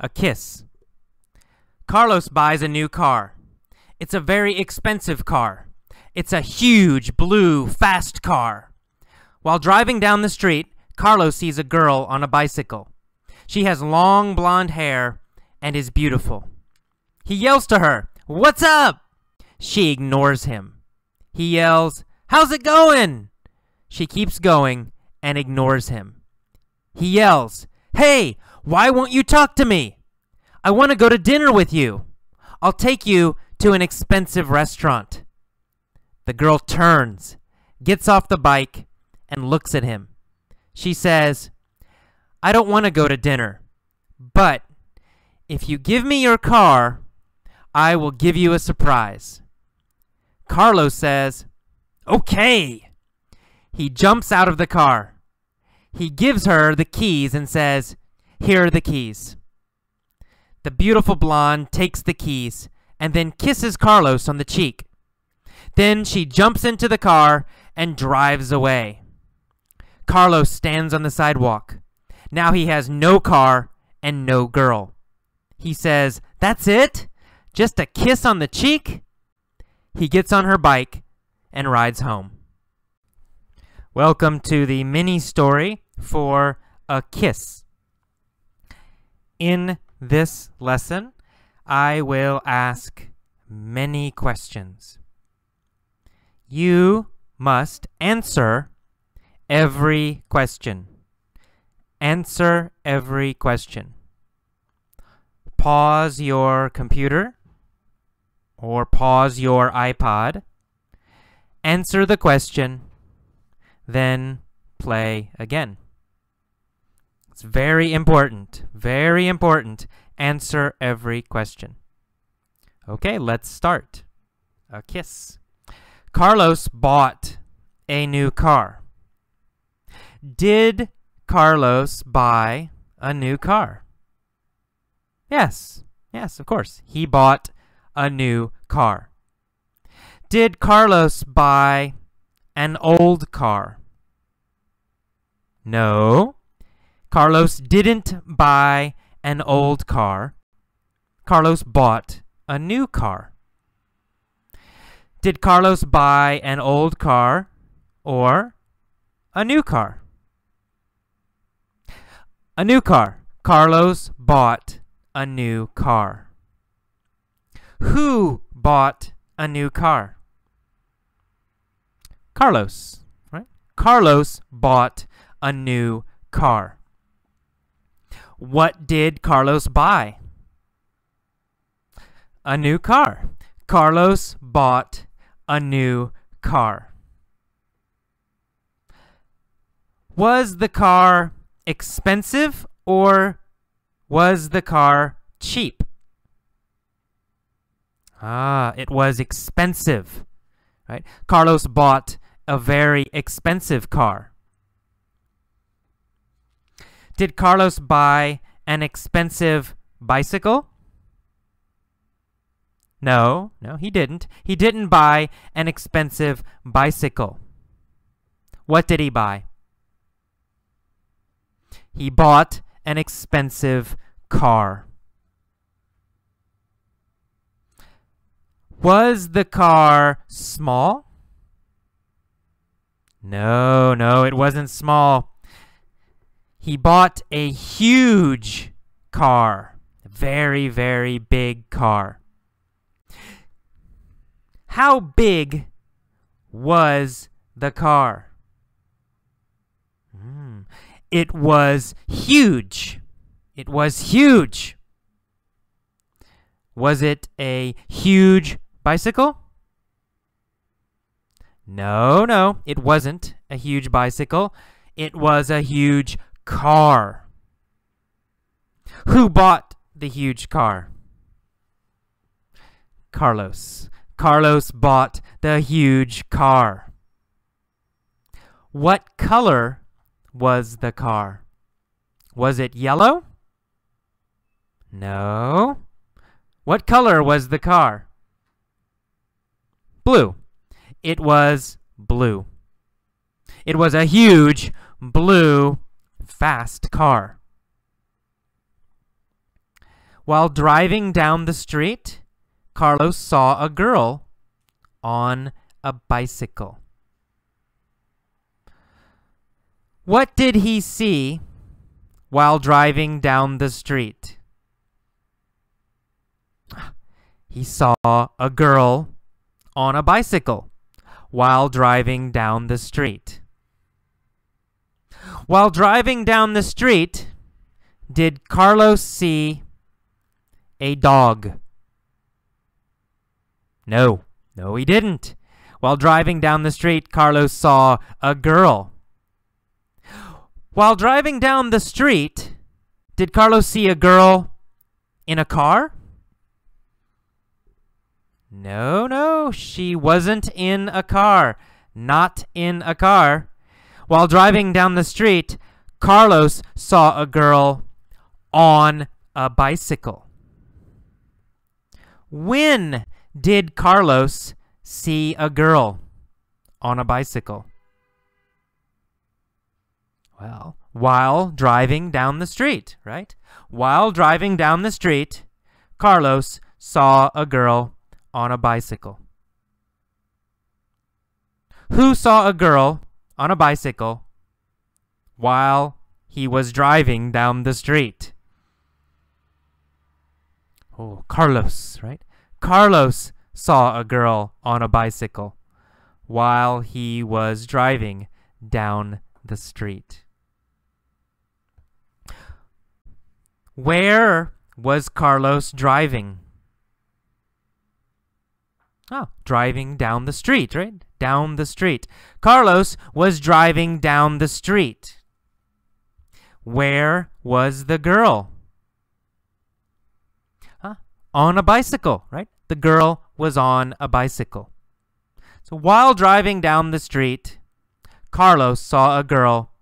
A kiss. Carlos buys a new car. It's a very expensive car. It's a huge, blue, fast car. While driving down the street, Carlos sees a girl on a bicycle. She has long blonde hair and is beautiful. He yells to her, "What's up?" She ignores him. He yells, "How's it going?" She keeps going and ignores him. He yells, "Hey, why won't you talk to me? I want to go to dinner with you. I'll take you to an expensive restaurant." The girl turns, gets off the bike, and looks at him. She says, "I don't want to go to dinner, but if you give me your car, I will give you a surprise." Carlos says, "Okay." He jumps out of the car. He gives her the keys and says, "Here are the keys." The beautiful blonde takes the keys and then kisses Carlos on the cheek. Then she jumps into the car and drives away. Carlos stands on the sidewalk. Now he has no car and no girl. He says, "That's it? Just a kiss on the cheek?" He gets on her bike and rides home. Welcome to the mini story for A Kiss. In this lesson, I will ask many questions. You must answer every question. Answer every question. Pause your computer or pause your iPod. Answer the question, then play again. It's very important, very important. Answer every question. Okay, let's start. A kiss. Carlos bought a new car. Did Carlos buy a new car? Yes, of course. He bought a new car. Did Carlos buy an old car? No. Carlos didn't buy an old car. Carlos bought a new car. Did Carlos buy an old car or a new car? A new car. Carlos bought a new car. Who bought a new car? Carlos, right? Carlos bought a new car. What did Carlos buy? A new car. Carlos bought a new car. Was the car expensive or was the car cheap? It was expensive, right? Carlos bought a very expensive car. Did Carlos buy an expensive bicycle? No, he didn't. He didn't buy an expensive bicycle. What did he buy? He bought an expensive car. Was the car small? No, it wasn't small. He bought a huge car. A very, very big car. How big was the car? It was huge. It was huge. Was it a huge bicycle? No, it wasn't a huge bicycle. It was a huge car. Who bought the huge car? Carlos. Carlos bought the huge car. What color was the car? Was it yellow? No. What color was the car? Blue. It was blue. It was a huge, blue, fast car. While driving down the street, Carlos saw a girl on a bicycle. What did he see while driving down the street? He saw a girl on a bicycle while driving down the street. While driving down the street, did Carlos see a dog? No, he didn't. While driving down the street, Carlos saw a girl. While driving down the street, did Carlos see a girl in a car? No, she wasn't in a car. Not in a car. While driving down the street, Carlos saw a girl on a bicycle. When did Carlos see a girl on a bicycle? Well, while driving down the street, right? While driving down the street, Carlos saw a girl on a bicycle. Who saw a girl on a bicycle while he was driving down the street? Oh, Carlos, right? Carlos saw a girl on a bicycle while he was driving down the street. Where was Carlos driving? Oh, driving down the street, right? Down the street. Carlos was driving down the street. Where was the girl? On a bicycle, right? The girl was on a bicycle. So while driving down the street, Carlos saw a girl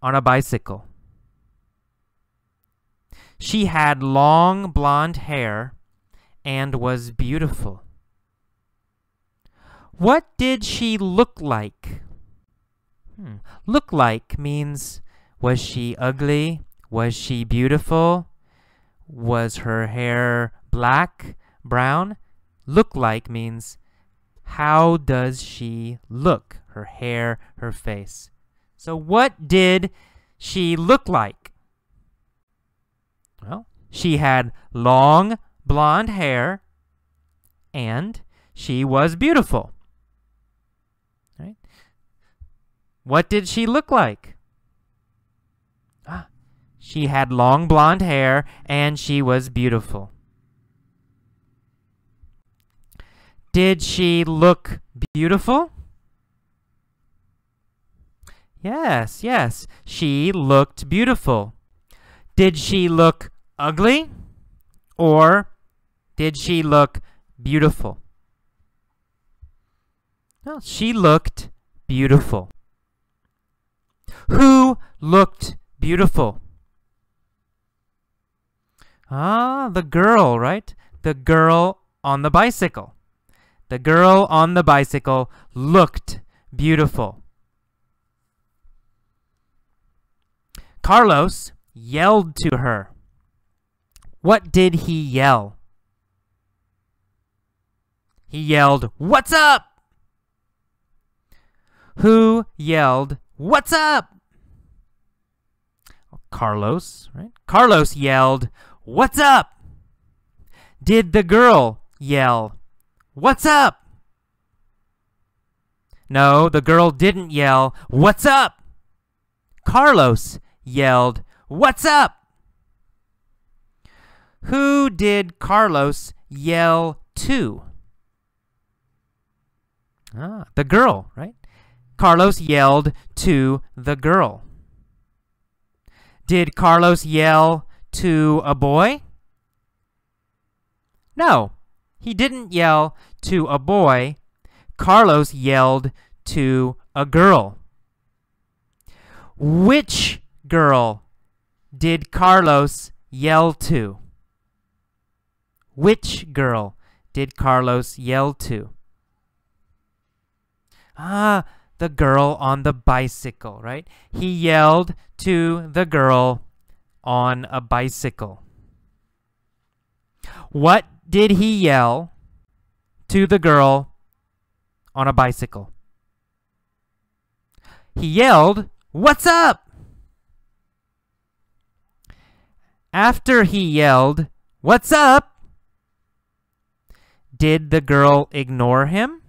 on a bicycle. She had long blonde hair and was beautiful. What did she look like? Look like means, was she ugly? Was she beautiful? Was her hair black, brown? Look like means, how does she look? Her hair, her face. So what did she look like? Well, she had long blonde hair and she was beautiful. Right? What did she look like? She had long blonde hair and she was beautiful. Did she look beautiful? Yes, she looked beautiful. Did she look ugly or did she look beautiful? Well, she looked beautiful. Who looked beautiful? The girl, right? The girl on the bicycle. The girl on the bicycle looked beautiful. Carlos yelled to her. What did he yell? He yelled, "What's up?" Who yelled, "What's up?" Carlos, right? Carlos yelled, "What's up?" Did the girl yell, "What's up?" No, the girl didn't yell, "What's up?" Carlos yelled, "What's up?" Who did Carlos yell to? The girl, right? Carlos yelled to the girl. Did Carlos yell to a boy? No, he didn't yell to a boy. Carlos yelled to a girl. Which girl did Carlos yell to? Which girl did Carlos yell to? The girl on the bicycle, right? He yelled to the girl on a bicycle. What did he yell to the girl on a bicycle? He yelled, "What's up?" After he yelled, "What's up?" did the girl ignore him?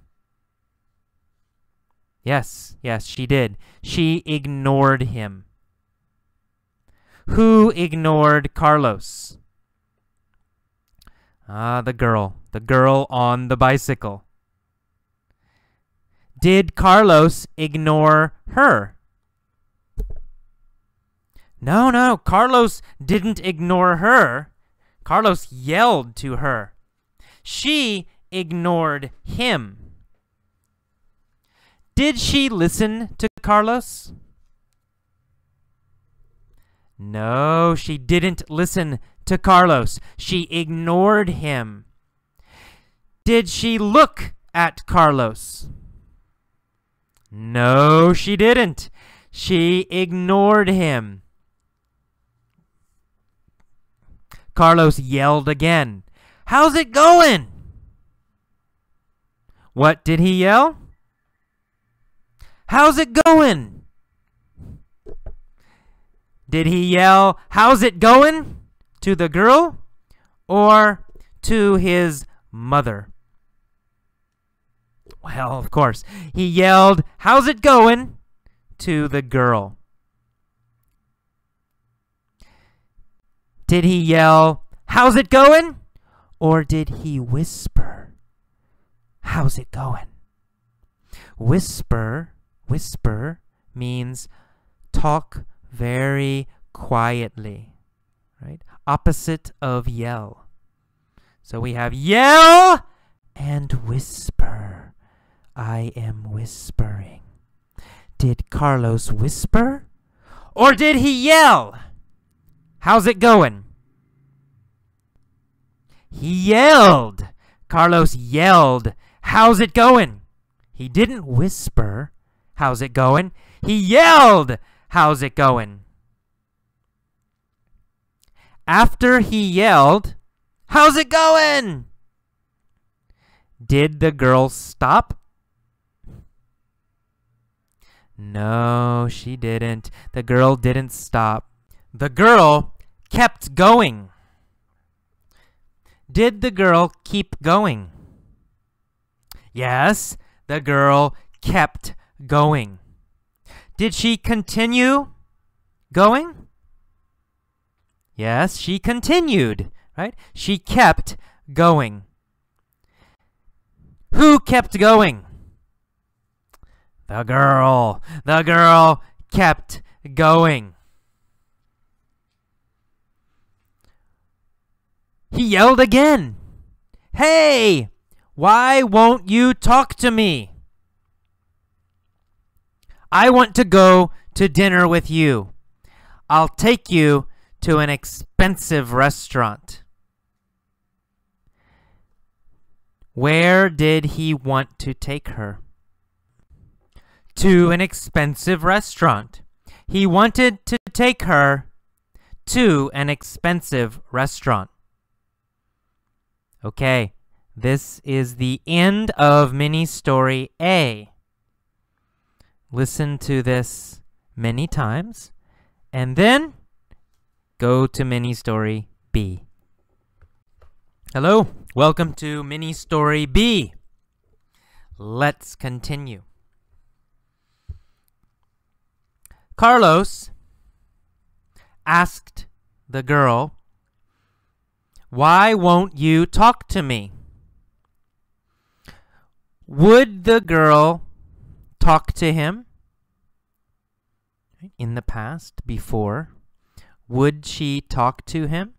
Yes, she did. She ignored him. Who ignored Carlos? The girl on the bicycle. Did Carlos ignore her? No, Carlos didn't ignore her. Carlos yelled to her. She ignored him. Did she listen to Carlos? No, she didn't listen to Carlos. She ignored him. Did she look at Carlos? No, she didn't. She ignored him. Carlos yelled again. "How's it going?" What did he yell? "How's it going?" Did he yell, "How's it going?" to the girl or to his mother? Well, of course, he yelled, "How's it going?" to the girl. Did he yell, "How's it going?" or did he whisper, "How's it going?" Whisper means talk very quietly, right? Opposite of yell. So we have yell and whisper. I am whispering. Did Carlos whisper or did he yell? How's it going? He yelled. Carlos yelled. How's it going? He didn't whisper. How's it going? He yelled. How's it going? After he yelled, "How's it going?" did the girl stop? No, she didn't. The girl didn't stop. The girl kept going. Did the girl keep going? Yes, the girl kept going. Did she continue going? Yes, she continued, right? She kept going. Who kept going? The girl. The girl kept going. He yelled again. "Hey, why won't you talk to me? I want to go to dinner with you. I'll take you to an expensive restaurant." Where did he want to take her? To an expensive restaurant. He wanted to take her to an expensive restaurant. Okay, this is the end of mini story A. Listen to this many times and then go to mini story B. Hello, welcome to mini story B. Let's continue. Carlos asked the girl, "Why won't you talk to me?" Would the girl talk to him? In the past, before, would she talk to him?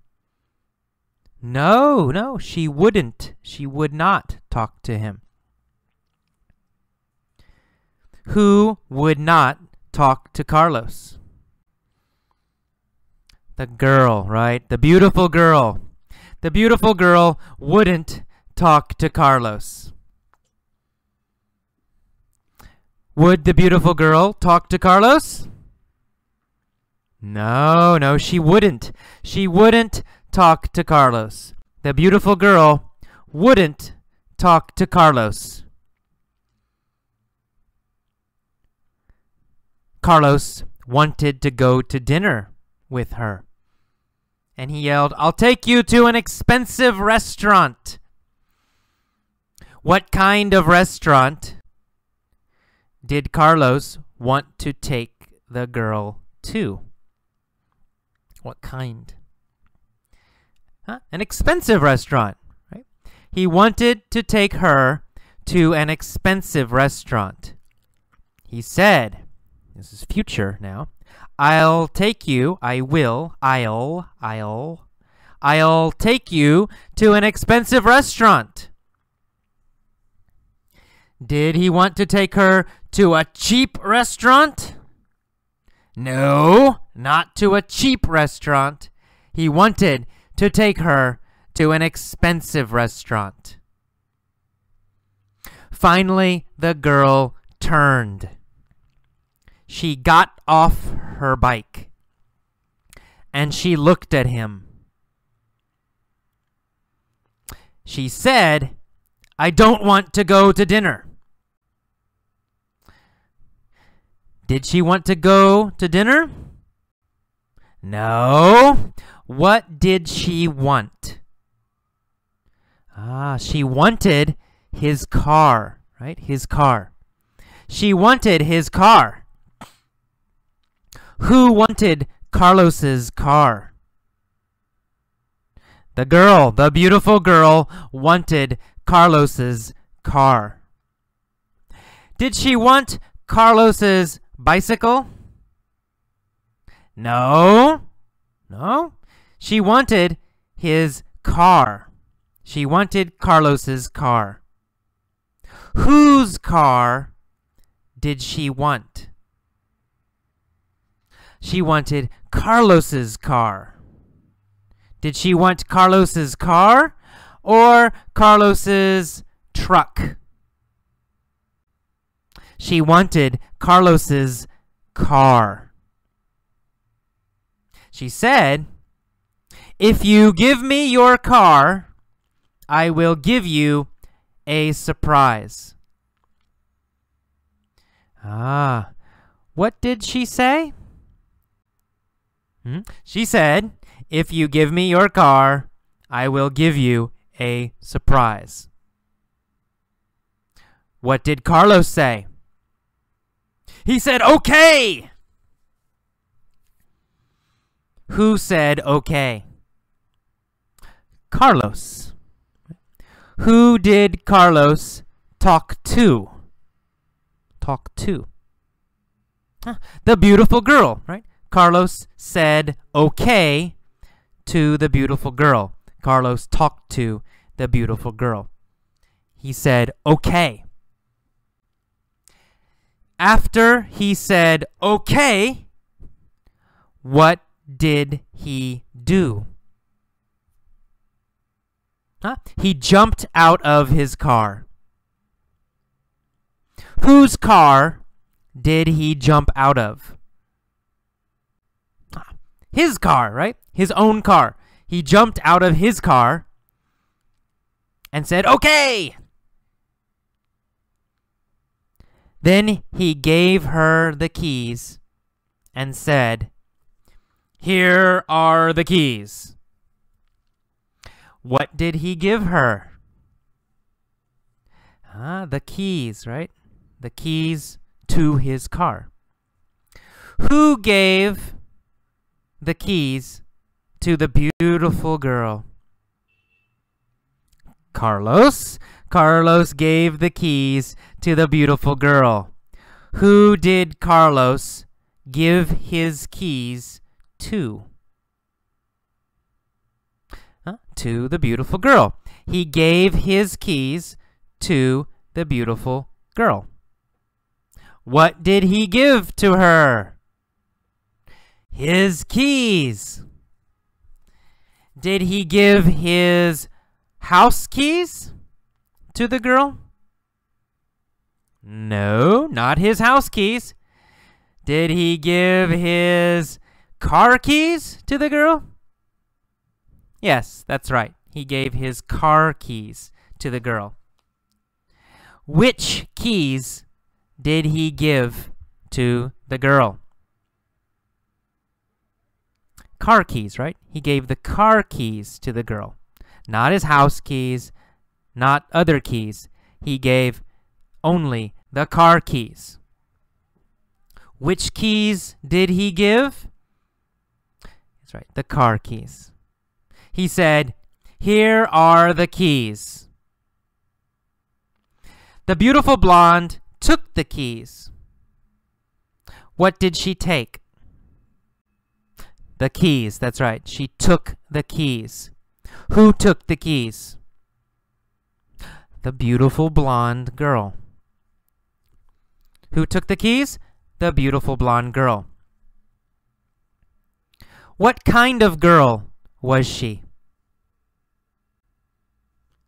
No, she wouldn't. She would not talk to him. Who would not talk to Carlos? The girl, right? The beautiful girl. The beautiful girl wouldn't talk to Carlos. Would the beautiful girl talk to Carlos? No, she wouldn't. She wouldn't talk to Carlos. the beautiful girl wouldn't talk to Carlos. Carlos wanted to go to dinner with her. And he yelled, "I'll take you to an expensive restaurant." What kind of restaurant did Carlos want to take the girl to? What kind? An expensive restaurant, right? He wanted to take her to an expensive restaurant. He said, this is future now, I'll take you take you to an expensive restaurant. Did he want to take her to a cheap restaurant? No, not to a cheap restaurant. He wanted to take her to an expensive restaurant. Finally, the girl turned. She got off her bike and she looked at him. She said, "I don't want to go to dinner." Did she want to go to dinner? No. What did she want? She wanted his car, right? His car. She wanted his car. Who wanted Carlos's car? The girl, the beautiful girl, wanted Carlos's car. Did she want Carlos's bicycle? No. No. She wanted his car. She wanted Carlos's car. Whose car did she want? She wanted Carlos's car. Did she want Carlos's car or Carlos's truck? She wanted Carlos's car. She said, "If you give me your car, I will give you a surprise." What did she say? She said, "If you give me your car, I will give you a surprise." What did Carlos say? He said, "Okay." Who said okay? Carlos. Who did Carlos talk to? Talk to. The beautiful girl, right? Carlos said okay to the beautiful girl. Carlos talked to the beautiful girl. He said okay. After he said okay, what did he do? He jumped out of his car. Whose car did he jump out of? His car, right? His own car. He jumped out of his car and said, "Okay." Then he gave her the keys and said, "Here are the keys." What did he give her? The keys, right? The keys to his car. Who gave the keys to the beautiful girl? Carlos. Carlos gave the keys to the beautiful girl. Who did Carlos give his keys to? To the beautiful girl. He gave his keys to the beautiful girl. What did he give to her? His keys. Did he give his house keys to the girl? No, not his house keys. Did he give his car keys to the girl? Yes, that's right. he gave his car keys to the girl. Which keys did he give to the girl? Car keys, right? He gave the car keys to the girl. Not his house keys, not other keys. He gave only the car keys. Which keys did he give? That's right, the car keys. He said, "Here are the keys." The beautiful blonde took the keys. What did she take? The keys, that's right. She took the keys. Who took the keys? The beautiful blonde girl. Who took the keys? The beautiful blonde girl. What kind of girl was she?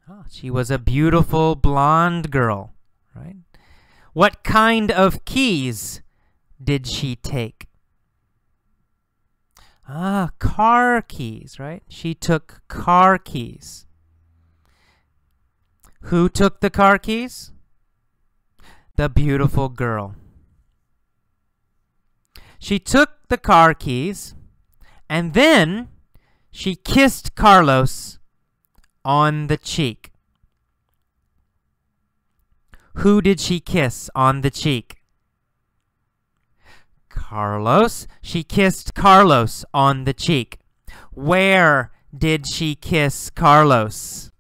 Oh, she was a beautiful blonde girl, right? What kind of keys did she take? Car keys, right? She took car keys. Who took the car keys? The beautiful girl. She took the car keys, and then she kissed Carlos on the cheek. Who did she kiss on the cheek? Carlos. She kissed Carlos on the cheek. Where did she kiss Carlos?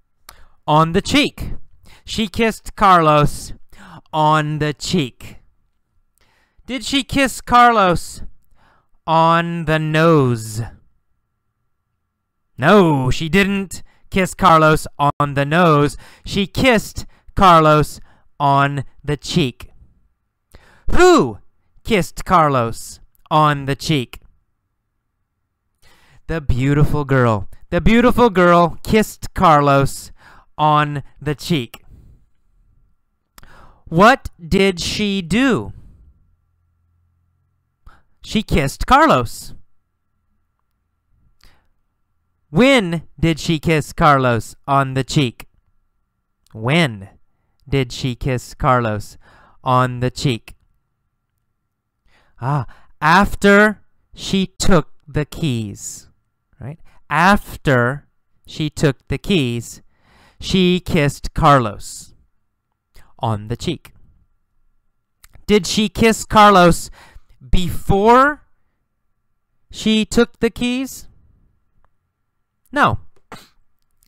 On the cheek. She kissed Carlos on the cheek. Did she kiss Carlos on the nose? No, she didn't kiss Carlos on the nose. She kissed Carlos on the cheek. Who kissed Carlos on the cheek? The beautiful girl. The beautiful girl kissed Carlos on the cheek. What did she do? She kissed Carlos. When did she kiss Carlos on the cheek? When did she kiss Carlos on the cheek? After she took the keys, right? After she took the keys, she kissed Carlos on the cheek. Did she kiss Carlos before she took the keys? No.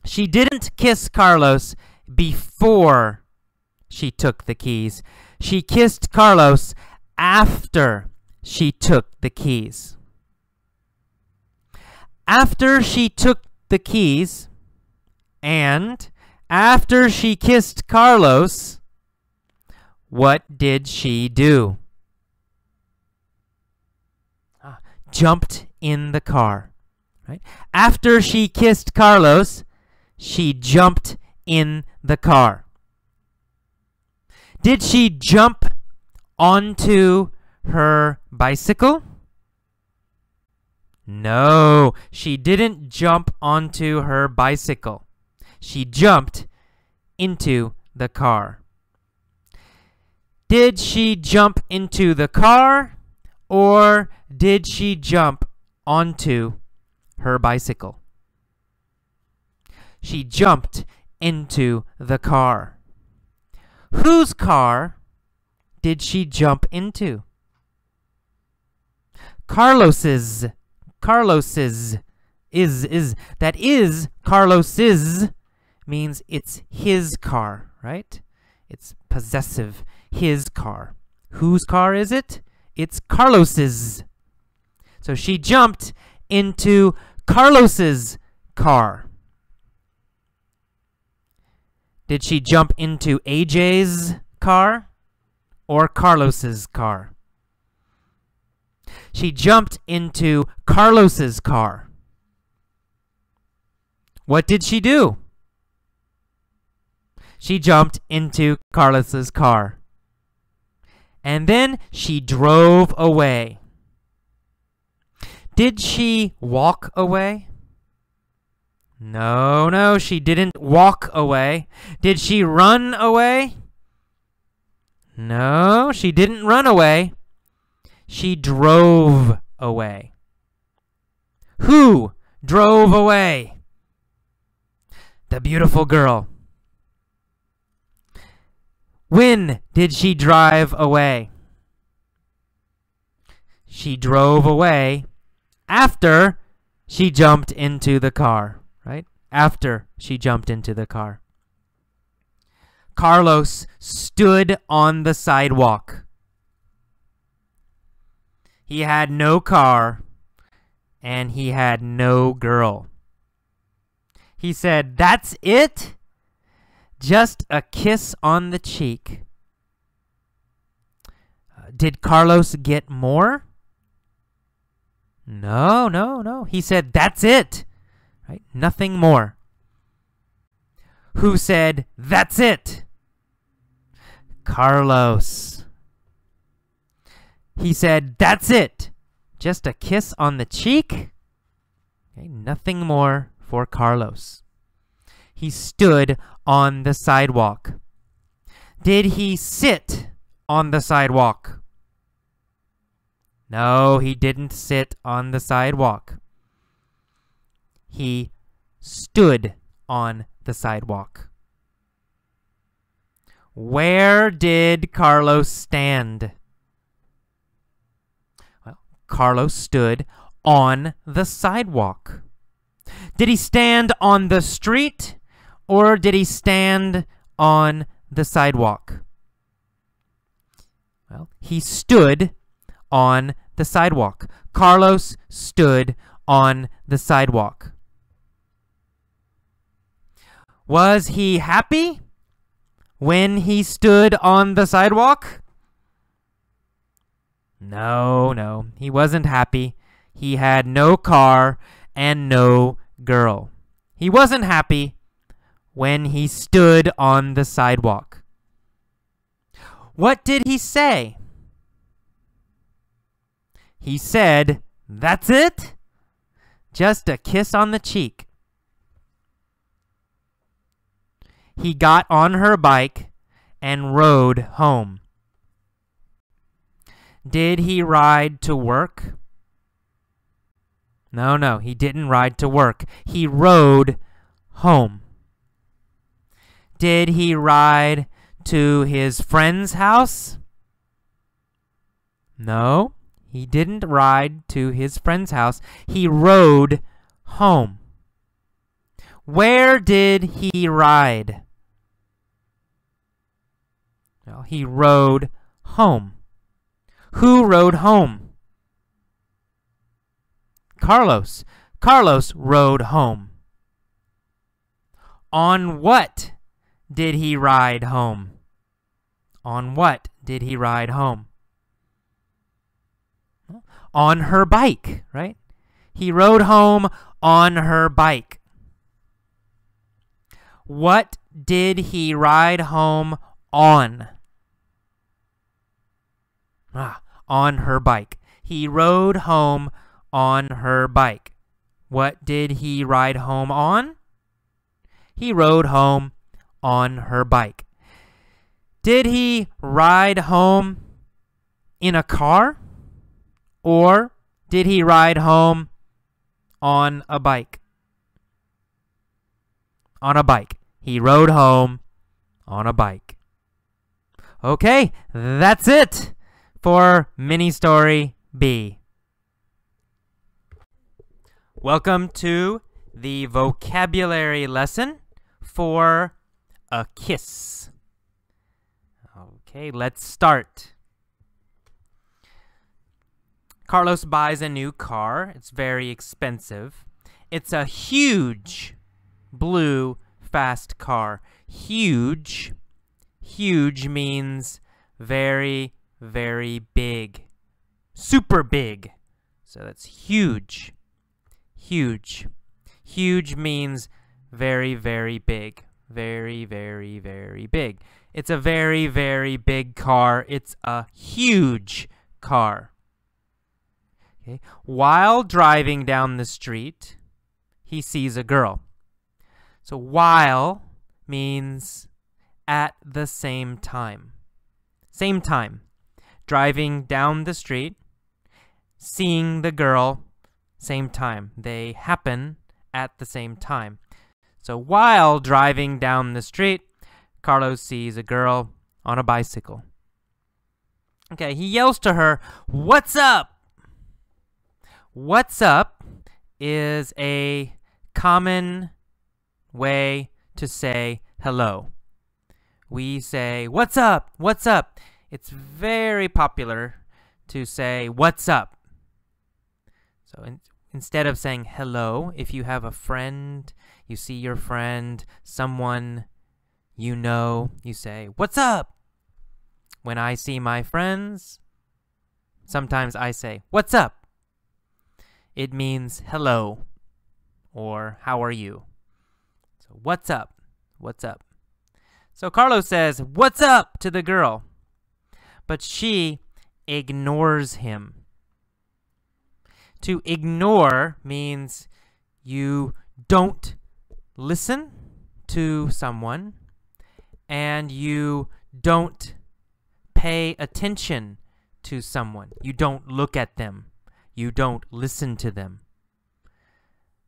She didn't kiss Carlos before she took the keys. She kissed Carlos after she took the keys. After she took the keys and after she kissed Carlos, what did she do? Jumped in the car, right? After she kissed Carlos, she jumped in the car. Did she jump onto her bicycle? No, she didn't jump onto her bicycle. She jumped into the car. Did she jump into the car, or did she jump onto her bicycle? She jumped into the car. Whose car did she jump into? Carlos's. Carlos's. That is Carlos's means it's his car, right? It's possessive. His car. Whose car is it? It's Carlos's. So she jumped into Carlos's car. Did she jump into AJ's car or Carlos's car? She jumped into Carlos's car. What did she do? She jumped into Carlos's car. And then she drove away. Did she walk away? No, no, she didn't walk away. Did she run away? No, she didn't run away. She drove away. Who drove away? The beautiful girl. When did she drive away? She drove away after she jumped into the car, right? After she jumped into the car. Carlos stood on the sidewalk. He had no car and he had no girl. He said, "That's it? Just a kiss on the cheek." Did Carlos get more? No, no, no. He said, "That's it." Right? Nothing more. Who said, "That's it"? Carlos. He said, "That's it. Just a kiss on the cheek." Okay, nothing more for Carlos. He stood on the sidewalk. Did he sit on the sidewalk? No, he didn't sit on the sidewalk. He stood on the sidewalk. Where did Carlos stand? Well, Carlos stood on the sidewalk. Did he stand on the street or did he stand on the sidewalk? Well, he stood on the sidewalk. Carlos stood on the sidewalk. Was he happy when he stood on the sidewalk? No, no, he wasn't happy. He had no car and no girl. He wasn't happy when he stood on the sidewalk. What did he say? He said, "That's it? Just a kiss on the cheek." He got on her bike and rode home. Did he ride to work? No, no, he didn't ride to work. He rode home. Did he ride to his friend's house? No, he didn't ride to his friend's house. He rode home. Where did he ride? Well, he rode home. Who rode home? Carlos. Carlos rode home. On what did he ride home? On what did he ride home? On her bike, right? He rode home on her bike. What did he ride home on? On her bike. He rode home on her bike. What did he ride home on? He rode home on her bike. Did he ride home in a car? Or did he ride home on a bike? On a bike. He rode home on a bike. Okay, that's it for mini story B. Welcome to the vocabulary lesson for a kiss. Okay, let's start. Carlos buys a new car. It's very expensive. It's a huge blue fast car. Huge. Huge means very, very big. Super big. So that's huge. Huge. Huge means very, very big. Very, very, very big. It's a very, very big car. It's a huge car. Okay. While driving down the street, he sees a girl. So while means at the same time. Same time. Driving down the street, seeing the girl, same time. They happen at the same time. So while driving down the street, Carlos sees a girl on a bicycle. Okay, he yells to her, "What's up?" What's up is a common way to say hello. We say, "What's up? What's up?" It's very popular to say, "What's up?" So instead of saying hello, if you have a friend, you see your friend, someone you know, you say, "What's up?" When I see my friends, sometimes I say, "What's up?" It means hello or how are you? So what's up? What's up? So Carlos says, "What's up?" to the girl, but she ignores him. To ignore means you don't listen to someone and you don't pay attention to someone. You don't look at them. You don't listen to them.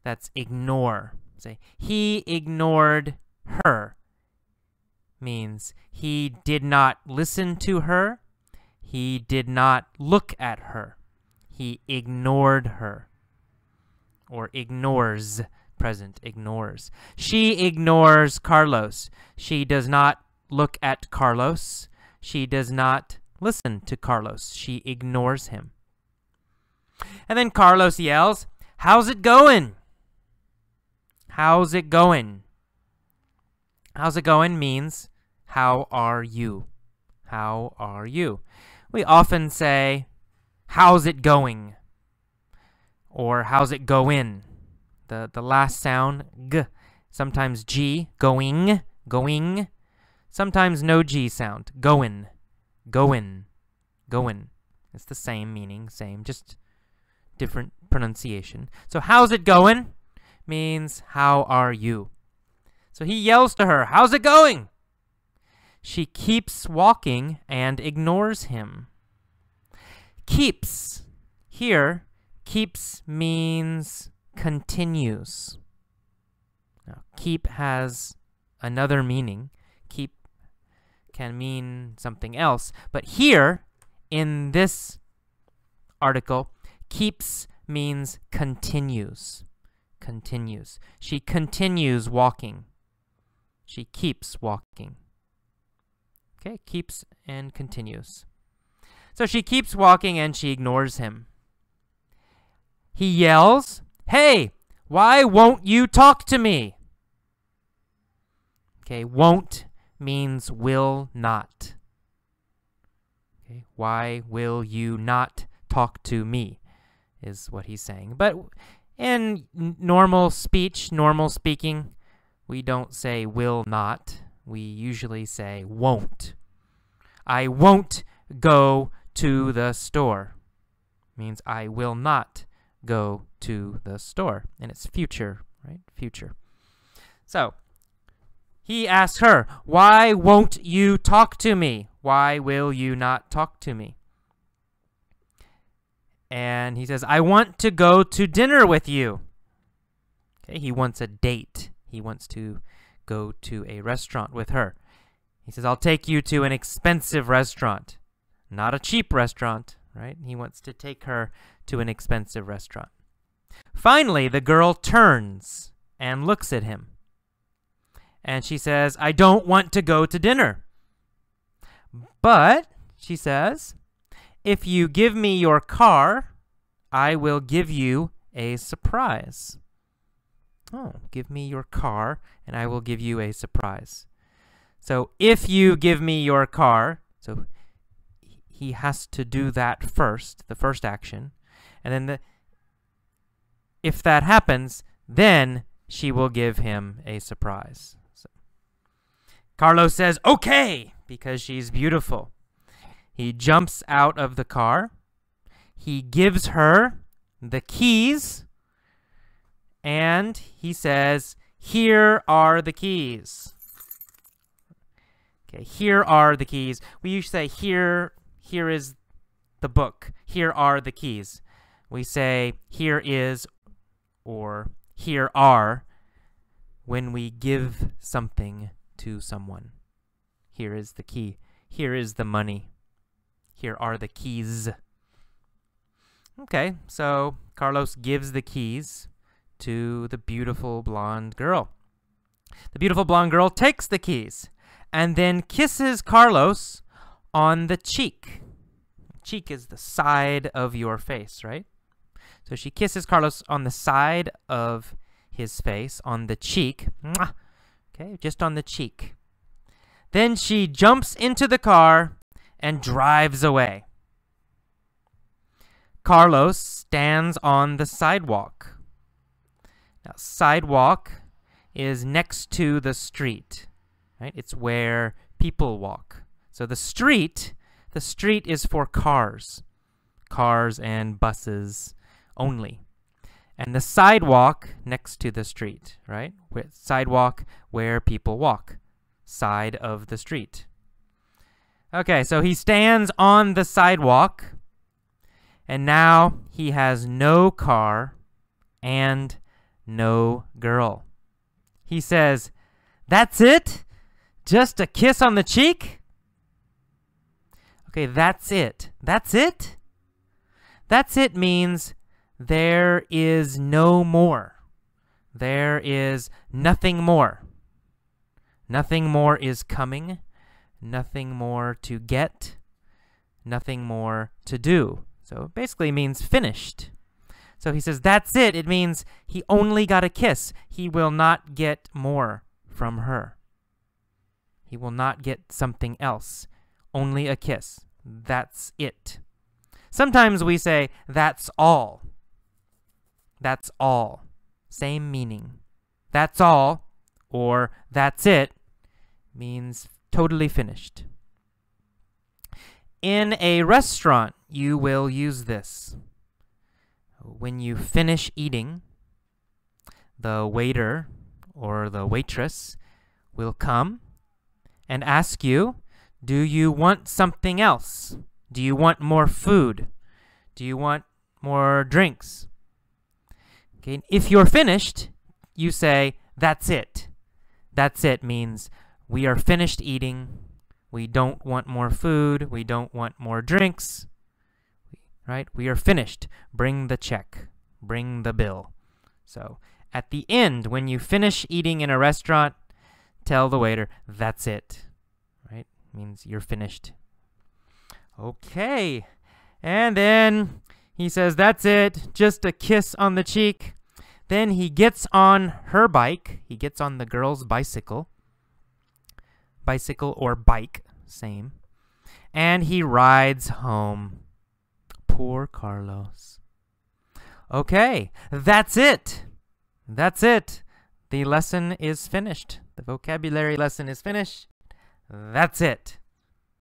That's ignore. Say, he ignored her. Means he did not listen to her. He did not look at her. He ignored her. Or ignores. Present, ignores. She ignores Carlos. She does not look at Carlos. She does not listen to Carlos. She ignores him. And then Carlos yells, "How's it going?" How's it going? How's it going means, how are you? How are you? We often say, "How's it going?" Or "How's it going?" The last sound, g, sometimes g, going, going. Sometimes no g sound, goin', goin', goin'. It's the same meaning, same, just different pronunciation. So how's it going means how are you? So he yells to her, "How's it going?" She keeps walking and ignores him. Keeps. Here, keeps means continues. Now, keep has another meaning. Keep can mean something else. But here, in this article, keeps means continues. Continues. She continues walking. She keeps walking. Okay, keeps and continues. So she keeps walking and she ignores him. He yells, "Hey, why won't you talk to me?" Okay, won't means will not. Okay, why will you not talk to me is what he's saying. But in normal speech, normal speaking, we don't say will not. We usually say won't. I won't go to the store. Means I will not go to the store. And it's future, right? Future. So, he asks her, "Why won't you talk to me? Why will you not talk to me?" And he says, "I want to go to dinner with you." Okay, he wants a date. He wants to go to a restaurant with her. He says, "I'll take you to an expensive restaurant." Not a cheap restaurant, right? He wants to take her to an expensive restaurant. Finally, the girl turns and looks at him. And she says, "I don't want to go to dinner. But," she says, "if you give me your car, I will give you a surprise." Oh, give me your car, and I will give you a surprise. So, if you give me your car, so he has to do that first, the first action. And then if that happens, then she will give him a surprise. So, Carlos says, "Okay," because she's beautiful. He jumps out of the car. He gives her the keys. And he says here are the keys. Okay, here are the keys. We usually say here is the book. Here are the keys. We say here is or here are when we give something to someone. Here is the key. Here is the money. Here are the keys. Okay, so Carlos gives the keys to the beautiful blonde girl. The beautiful blonde girl takes the keys and then kisses Carlos on the cheek. Cheek is the side of your face, right? So she kisses Carlos on the side of his face, on the cheek. Mwah! Okay, just on the cheek. Then she jumps into the car and drives away. Carlos stands on the sidewalk. Now, sidewalk is next to the street, right? It's where people walk. So the street is for cars and buses only. And the sidewalk next to the street, right? Sidewalk where people walk. Side of the street. Okay, so he stands on the sidewalk, and now he has no car and no girl. He says, "That's it? Just a kiss on the cheek?" Okay, that's it. That's it? That's it means there is no more. There is nothing more. Nothing more is coming. Nothing more to get. Nothing more to do. So it basically means finished. So he says, that's it. It means he only got a kiss. He will not get more from her. He will not get something else. Only a kiss. That's it. Sometimes we say, that's all. That's all. Same meaning. That's all, or that's it, means totally finished. In a restaurant, you will use this. When you finish eating, the waiter or the waitress will come and ask you, do you want something else? Do you want more food? Do you want more drinks? Okay, if you're finished, you say, that's it. That's it means we are finished eating. We don't want more food. We don't want more drinks. Right? We are finished. Bring the check. Bring the bill. So at the end, when you finish eating in a restaurant, tell the waiter, that's it. Right? Means you're finished. Okay. And then he says, that's it. Just a kiss on the cheek. Then he gets on her bike. He gets on the girl's bicycle. Bicycle or bike, same. And he rides home. Poor Carlos. Okay, that's it. That's it. The lesson is finished. The vocabulary lesson is finished. That's it.